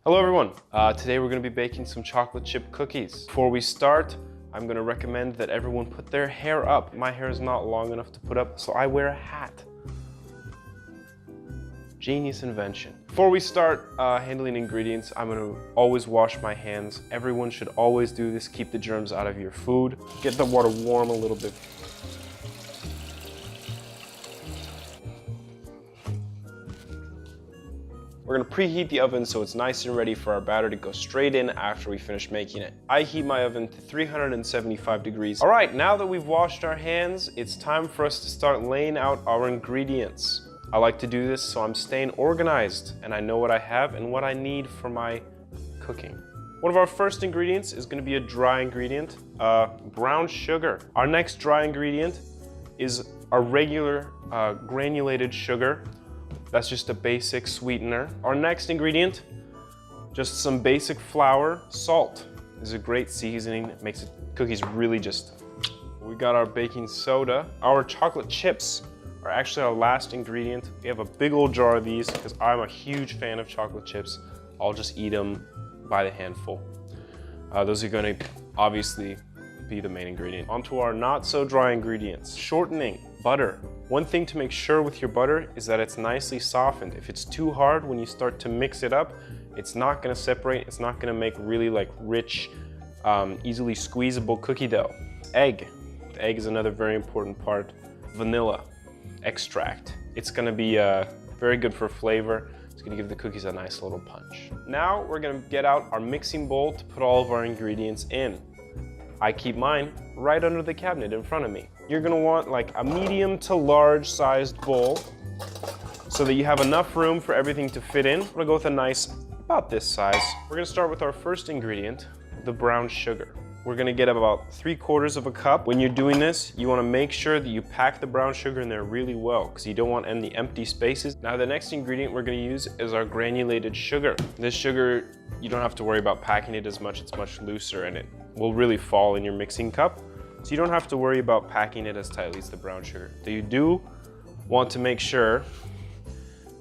Hello everyone, today we're going to be baking some chocolate chip cookies. Before we start, I'm going to recommend that everyone put their hair up. My hair is not long enough to put up, so I wear a hat. Genius invention. Before we start handling ingredients, I'm going to always wash my hands. Everyone should always do this, keep the germs out of your food. Get the water warm a little bit. We're gonna preheat the oven so it's nice and ready for our batter to go straight in after we finish making it. I heat my oven to 375 degrees. All right, now that we've washed our hands, it's time for us to start laying out our ingredients. I like to do this so I'm staying organized and I know what I have and what I need for my cooking. One of our first ingredients is gonna be a dry ingredient, brown sugar. Our next dry ingredient is our regular granulated sugar. That's just a basic sweetener. Our next ingredient, just some basic flour. Salt is a great seasoning. It makes cookies really just... We got our baking soda. Our chocolate chips are actually our last ingredient. We have a big old jar of these because I'm a huge fan of chocolate chips. I'll just eat them by the handful. Those are gonna obviously be the main ingredient. Onto our not so dry ingredients. Shortening, butter. One thing to make sure with your butter is that it's nicely softened. If it's too hard when you start to mix it up, it's not gonna separate, it's not gonna make really like rich, easily squeezable cookie dough. Egg. The egg is another very important part. Vanilla extract. It's gonna be very good for flavor. It's gonna give the cookies a nice little punch. Now we're gonna get out our mixing bowl to put all of our ingredients in. I keep mine right under the cabinet in front of me. You're gonna want like a medium to large sized bowl so that you have enough room for everything to fit in. I'm gonna go with a nice, about this size. We're gonna start with our first ingredient, the brown sugar. We're gonna get about 3/4 of a cup. When you're doing this, you wanna make sure that you pack the brown sugar in there really well because you don't want any empty spaces. Now the next ingredient we're gonna use is our granulated sugar. This sugar, you don't have to worry about packing it as much, it's much looser and it will really fall in your mixing cup. So you don't have to worry about packing it as tightly as the brown sugar. But you do want to make sure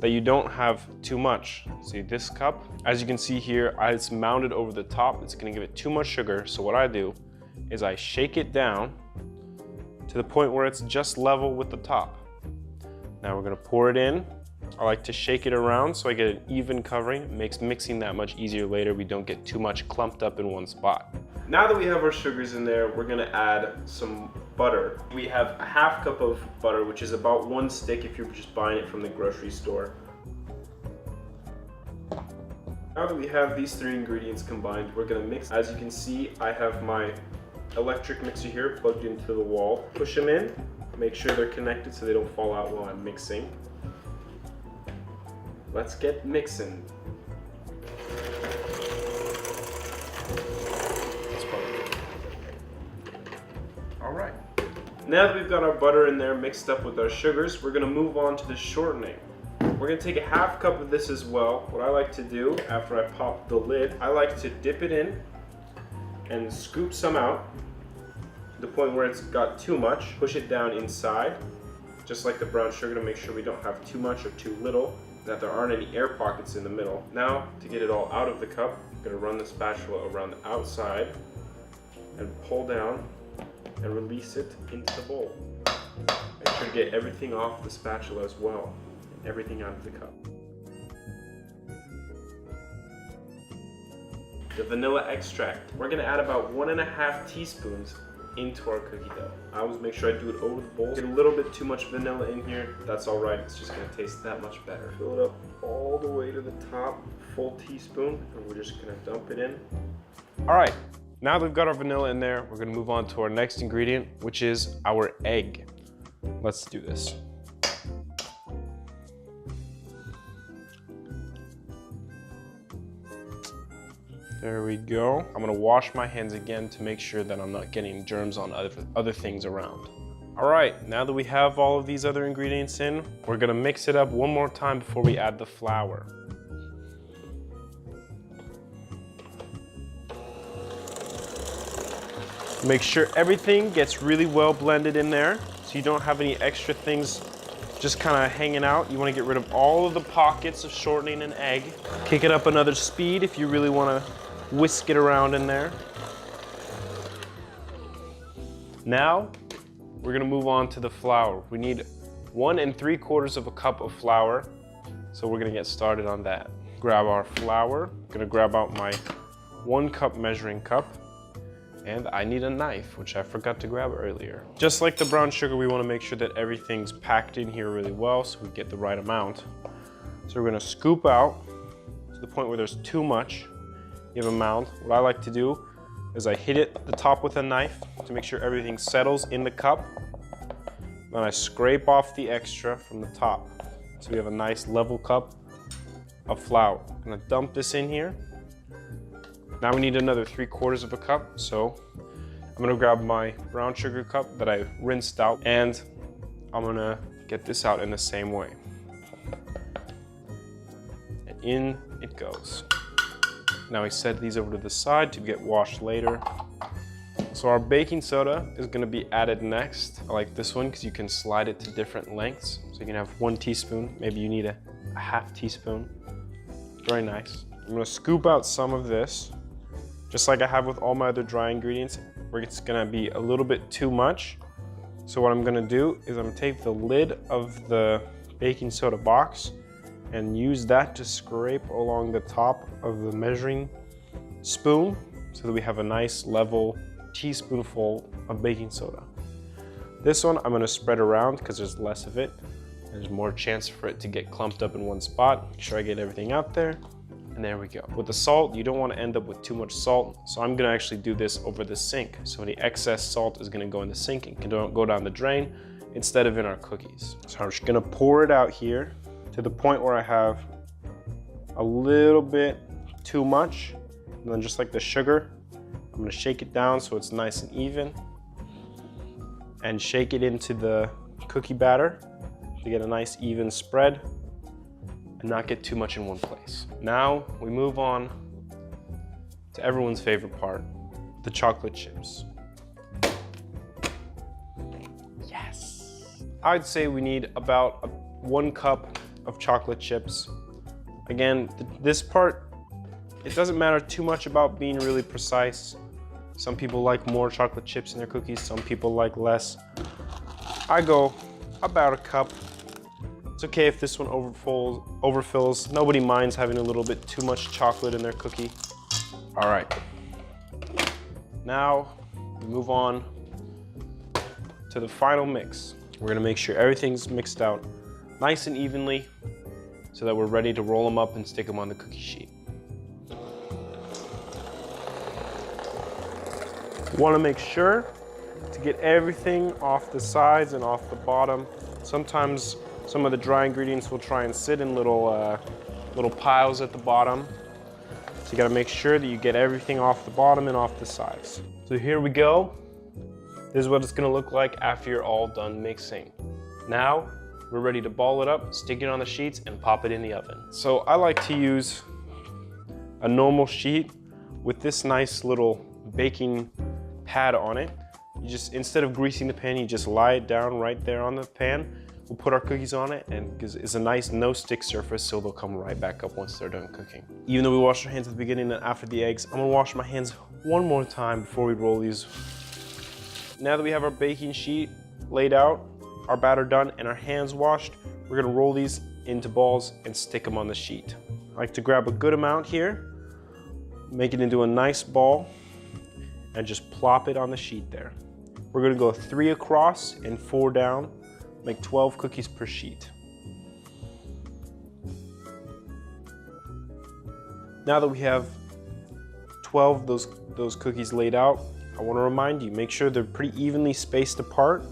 that you don't have too much. See this cup? As you can see here, it's mounted over the top. It's gonna give it too much sugar. So what I do is I shake it down to the point where it's just level with the top. Now we're gonna pour it in. I like to shake it around so I get an even covering. It makes mixing that much easier later. We don't get too much clumped up in one spot. Now that we have our sugars in there, we're gonna add some butter. We have a 1/2 cup of butter, which is about 1 stick if you're just buying it from the grocery store. Now that we have these 3 ingredients combined, we're gonna mix. As you can see, I have my electric mixer here plugged into the wall. Push them in, make sure they're connected so they don't fall out while I'm mixing. Let's get mixing. All right. Now that we've got our butter in there mixed up with our sugars, we're gonna move on to the shortening. We're gonna take a 1/2 cup of this as well. What I like to do after I pop the lid, I like to dip it in and scoop some out to the point where it's got too much. Push it down inside, just like the brown sugar, to make sure we don't have too much or too little, that there aren't any air pockets in the middle. Now, to get it all out of the cup, I'm gonna run the spatula around the outside and pull down and release it into the bowl. Make sure to get everything off the spatula as well, and everything out of the cup. The vanilla extract. We're gonna add about 1½ teaspoons into our cookie dough. I always make sure I do it over the bowl. Get a little bit too much vanilla in here, that's all right. It's just gonna taste that much better. Fill it up all the way to the top, full teaspoon, and we're just gonna dump it in. All right. Now that we've got our vanilla in there, we're gonna move on to our next ingredient, which is our egg. Let's do this. There we go. I'm gonna wash my hands again to make sure that I'm not getting germs on other things around. All right, now that we have all of these other ingredients in, we're gonna mix it up one more time before we add the flour. Make sure everything gets really well blended in there so you don't have any extra things just kind of hanging out. You want to get rid of all of the pockets of shortening an egg. Kick it up another speed if you really want to whisk it around in there. Now, we're gonna move on to the flour. We need 1 3/4 cup of flour. So we're gonna get started on that. Grab our flour. Gonna grab out my 1 cup measuring cup. And I need a knife, which I forgot to grab earlier. Just like the brown sugar, we wanna make sure that everything's packed in here really well so we get the right amount. So we're gonna scoop out to the point where there's too much. You have a mound. What I like to do is I hit it at the top with a knife to make sure everything settles in the cup. Then I scrape off the extra from the top. So we have a nice level cup of flour. I'm gonna dump this in here. Now we need another 3/4 cup. So I'm gonna grab my brown sugar cup that I rinsed out and I'm gonna get this out in the same way. And in it goes. Now we set these over to the side to get washed later. So our baking soda is gonna be added next. I like this one because you can slide it to different lengths. So you can have 1 teaspoon, maybe you need a 1/2 teaspoon. Very nice. I'm gonna scoop out some of this, just like I have with all my other dry ingredients, where it's gonna be a little bit too much. So what I'm gonna do is I'm gonna take the lid of the baking soda box and use that to scrape along the top of the measuring spoon so that we have a nice level teaspoonful of baking soda. This one I'm gonna spread around because there's less of it. There's more chance for it to get clumped up in one spot. Make sure I get everything out there. And there we go. With the salt, you don't want to end up with too much salt. So I'm gonna actually do this over the sink. So any excess salt is gonna go in the sink and can go down the drain instead of in our cookies. So I'm just gonna pour it out here to the point where I have a little bit too much. And then just like the sugar, I'm gonna shake it down so it's nice and even. And shake it into the cookie batter to get a nice even spread and not get too much in one place. Now we move on to everyone's favorite part, the chocolate chips. Yes! I'd say we need about 1 cup of chocolate chips. Again, this part, it doesn't matter too much about being really precise. Some people like more chocolate chips in their cookies, some people like less. I go about 1 cup. It's okay if this one overfills. Nobody minds having a little bit too much chocolate in their cookie. All right. Now we move on to the final mix. We're gonna make sure everything's mixed out nice and evenly so that we're ready to roll them up and stick them on the cookie sheet. Want to make sure to get everything off the sides and off the bottom. Sometimes some of the dry ingredients will try and sit in little piles at the bottom. So you got to make sure that you get everything off the bottom and off the sides. So here we go. This is what it's going to look like after you're all done mixing. Now we're ready to ball it up, stick it on the sheets, and pop it in the oven. So I like to use a normal sheet with this nice little baking pad on it. You just, instead of greasing the pan, you just lie it down right there on the pan. We'll put our cookies on it, and it's a nice no-stick surface, so they'll come right back up once they're done cooking. Even though we washed our hands at the beginning and after the eggs, I'm gonna wash my hands one more time before we roll these. Now that we have our baking sheet laid out, our batter done, and our hands washed, we're gonna roll these into balls and stick them on the sheet. I like to grab a good amount here, make it into a nice ball, and just plop it on the sheet there. We're gonna go 3 across and 4 down, make 12 cookies per sheet. Now that we have 12 of those cookies laid out, I wanna remind you, make sure they're pretty evenly spaced apart,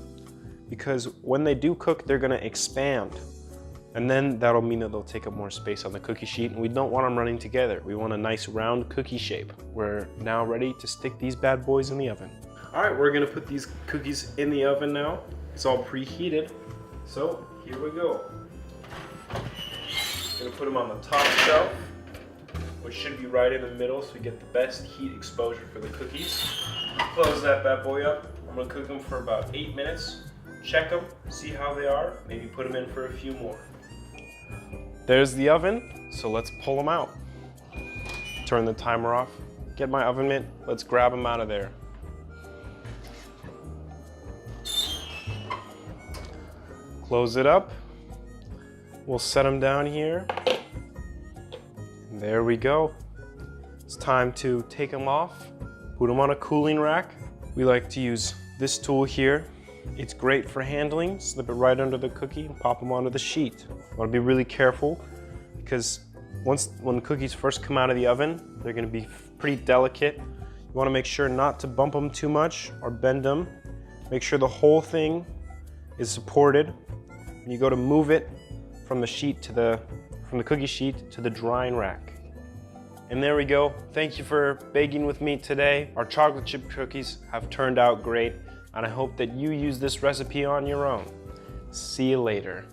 because when they do cook, they're gonna expand. And then that'll mean that they'll take up more space on the cookie sheet, and we don't want them running together. We want a nice round cookie shape. We're now ready to stick these bad boys in the oven. All right, we're gonna put these cookies in the oven now. It's all preheated, so here we go. Gonna put them on the top shelf, which should be right in the middle so we get the best heat exposure for the cookies. Close that bad boy up. I'm gonna cook them for about 8 minutes check them, see how they are, maybe put them in for a few more. There's the oven, so let's pull them out. Turn the timer off, get my oven mitt, let's grab them out of there. Close it up. We'll set them down here. And there we go. It's time to take them off, put them on a cooling rack. We like to use this tool here. It's great for handling. Slip it right under the cookie and pop them onto the sheet. You want to be really careful because when the cookies first come out of the oven, they're going to be pretty delicate. You want to make sure not to bump them too much or bend them. Make sure the whole thing is supported. When you go to move it from the cookie sheet to the drying rack. And there we go. Thank you for baking with me today. Our chocolate chip cookies have turned out great, and I hope that you use this recipe on your own. See you later.